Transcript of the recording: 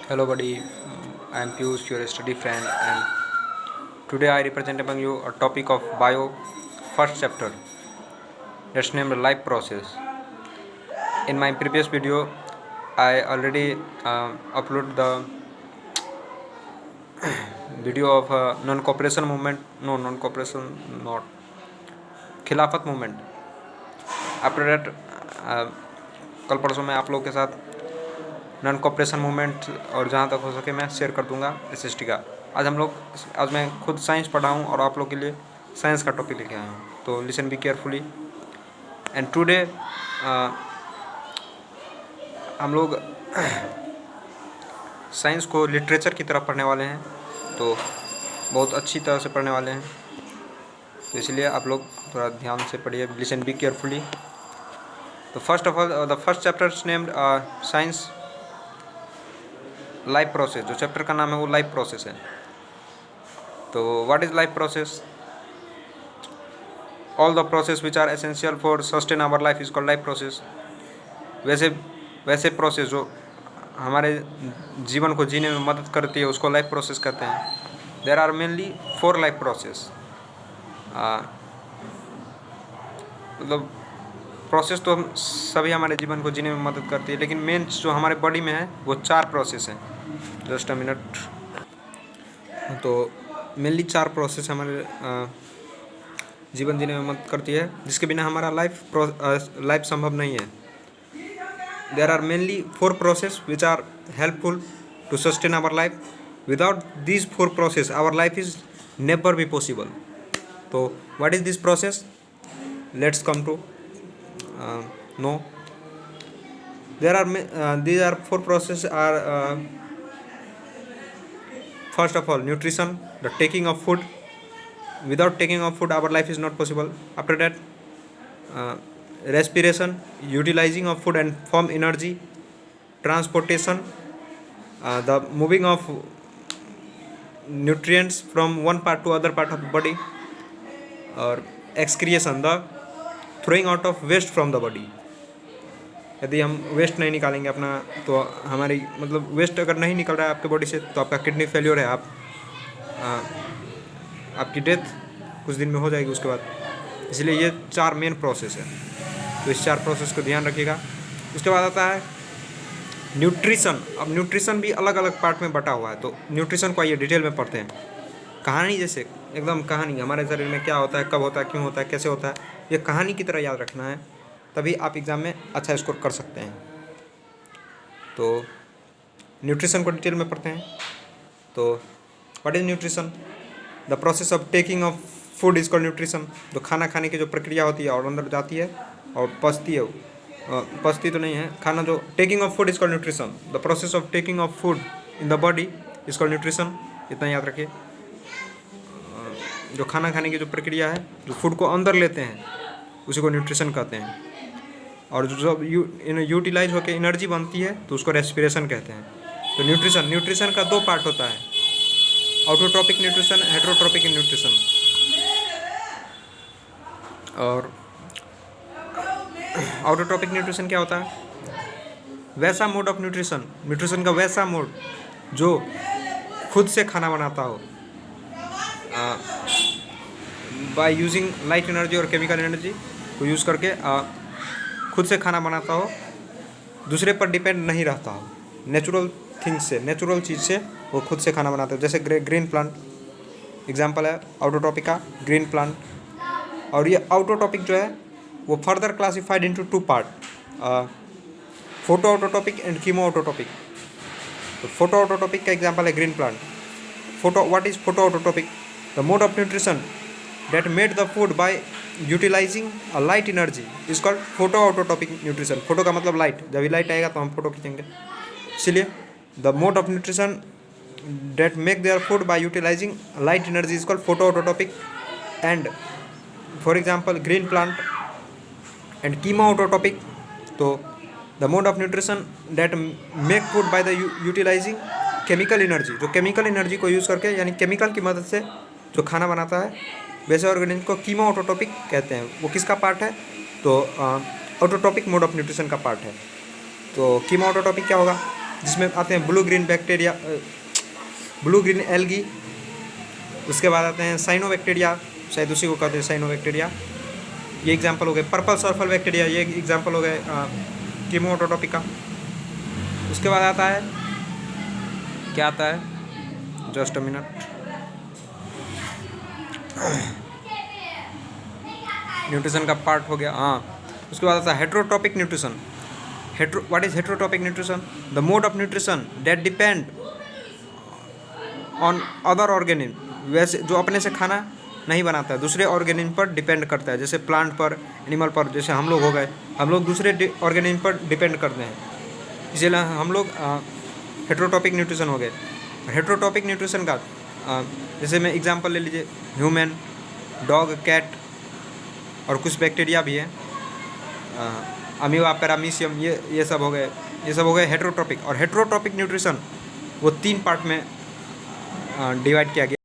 Hello, buddy. I am Piyush, your study friend, and today I represent among you a topic of bio, first chapter. That's named life process. In my previous video, I already upload the video of non-cooperation movement. No, non-cooperation, not खिलाफत movement. After that, uh, कल परसों मैं आप लोग के साथ non cooperation movement और जहाँ तक हो सके मैं शेयर कर दूंगा एसएसटी का। आज मैं खुद साइंस पढ़ा हूँ और आप लोग के लिए साइंस का टॉपिक लेके आया हूँ, तो listen be carefully. And today हम लोग साइंस को लिटरेचर की तरफ पढ़ने वाले हैं, तो बहुत अच्छी तरह से पढ़ने वाले हैं, तो इसलिए आप लोग थोड़ा ध्यान से पढ़िए, लिसन बी केयरफुली। तो first of all the first chapter named science life process. जो चैप्टर का नाम है वो लाइफ प्रोसेस है। तो what is life process? All the process which are essential for sustain our life is called life process. वैसे process जो हमारे जीवन को जीने में मदद करती है उसको लाइफ प्रोसेस कहते हैं। There are mainly 4 life process. मतलब प्रोसेस तो हम सभी हमारे जीवन को जीने में मदद करती है, लेकिन मेन जो हमारे बॉडी में है वो 4 प्रोसेस हैं। Just a minute. तो मेनली 4 प्रोसेस हमारे जीवन जीने में मदद करती है, जिसके बिना हमारा लाइफ संभव नहीं है। There are mainly 4 process which are helpful to sustain our life. Without these 4 process our life is never be possible. तो what is this process? Let's come to know. These are 4 processes are first of all nutrition, the taking of food. Without taking of food our life is not possible. After that respiration, utilizing of food and form energy. Transportation, the moving of nutrients from one part to other part of the body. और excretion, the throwing out of waste from the body. यदि हम waste नहीं निकालेंगे अपना, तो हमारी मतलब waste अगर नहीं निकल रहा है आपके बॉडी से, तो आपका किडनी फेलियर है, आपकी डेथ कुछ दिन में हो जाएगी उसके बाद। इसलिए ये 4 मेन प्रोसेस है, तो इस 4 प्रोसेस को ध्यान रखिएगा। उसके बाद आता है न्यूट्रिशन। अब न्यूट्रिशन भी अलग अलग पार्ट में बटा हुआ है, तो न्यूट्रिशन को आइए डिटेल में पढ़ते हैं। कहानी जैसे, एकदम कहानी, हमारे शरीर में क्या होता है, कब होता है, क्यों होता है, कैसे होता है, ये कहानी की तरह याद रखना है, तभी आप एग्ज़ाम में अच्छा स्कोर कर सकते हैं। तो न्यूट्रिशन को डिटेल में पढ़ते हैं। तो what is nutrition? The process of taking of food is called nutrition. जो खाना खाने की जो प्रक्रिया होती है और अंदर जाती है और पचती है, पचती तो नहीं है, खाना जो taking of food is called nutrition. The process of taking of food in the body is called nutrition. इतना याद रखिए। जो खाना खाने की जो प्रक्रिया है, जो फूड को अंदर लेते हैं, उसी को न्यूट्रिशन कहते हैं। और जो यूटिलाइज होकर एनर्जी बनती है, तो उसको रेस्पिरेशन कहते हैं। तो न्यूट्रिशन का 2 पार्ट होता है, ऑटोट्रॉपिक न्यूट्रिशन, हेटेरोट्रॉपिक न्यूट्रिशन। और ऑटोट्रॉपिक न्यूट्रिशन क्या होता है? वैसा मोड ऑफ न्यूट्रिशन का वैसा मोड जो खुद से खाना बनाता हो, बाय यूजिंग लाइट एनर्जी और केमिकल एनर्जी को यूज़ करके खुद से खाना बनाता हो, दूसरे पर डिपेंड नहीं रहता हो, नेचुरल थिंग्स से, नेचुरल चीज़ से वो खुद से खाना बनाते हो। जैसे ग्रीन प्लांट एग्जांपल है ऑटोट्रॉपिक का, ग्रीन प्लांट। और ये ऑटोट्रॉपिक जो है वो further classified into 2 part, photo autotrophic and chemo autotrophic. तो फोटो ऑटोट्रॉपिक का एग्जांपल है green plant. What is photo autotrophic? The mode of nutrition that made the food by utilizing a light energy is called photo autotropic nutrition. Photo का मतलब light, जब भी light आएगा तो हम फोटो खींचेंगे, इसलिए the mode of nutrition that make their food by utilizing light energy is called photo autotropic. And for example green plant and chemo autotropic. तो the mode of nutrition that make food by the utilizing chemical energy, जो chemical energy को use करके, यानी chemical की मदद से जो खाना बनाता है, वैसे ऑर्गेनिज्म को कीमो ऑटोट्रॉपिक कहते हैं। वो किसका पार्ट है? तो ऑटोट्रॉपिक मोड ऑफ न्यूट्रिशन का पार्ट है। तो कीमो ऑटोट्रॉपिक क्या होगा? जिसमें आते हैं blue green bacteria, blue green algae. उसके बाद आते हैं साइनोबैक्टीरिया, शायद उसी को कहते हैं साइनोबैक्टीरिया, ये एग्जाम्पल हो गए। पर्पल सर्फल बैक्टीरिया, ये एग्जाम्पल हो गए कीमोटोटोपिका। उसके बाद आता है, क्या आता है, जस्ट अ मिनट, न्यूट्रिशन का पार्ट हो गया, हाँ। उसके बाद आता है heterotrophic nutrition. What is heterotrophic nutrition? The mode of nutrition that depend on other organism, वैसे जो अपने से खाना नहीं बनाता है, दूसरे ऑर्गेनिज्म पर डिपेंड करता है, जैसे प्लांट पर, एनिमल पर। जैसे हम लोग हो गए, हम लोग दूसरे ऑर्गेनिज्म पर डिपेंड करते हैं, इसलिए हम लोग हेट्रोट्रॉपिक न्यूट्रिशन हो गए। हेट्रोट्रॉपिक न्यूट्रिशन का जैसे मैं एग्जांपल ले लीजिए, ह्यूमन, डॉग, कैट और कुछ बैक्टीरिया भी है, अमीबा, पैरामीशियम, ये सब हो गए, ये सब हो गए हेट्रोट्रॉपिक। और हेट्रोट्रॉपिक न्यूट्रिशन वो 3 पार्ट में डिवाइड किया गया।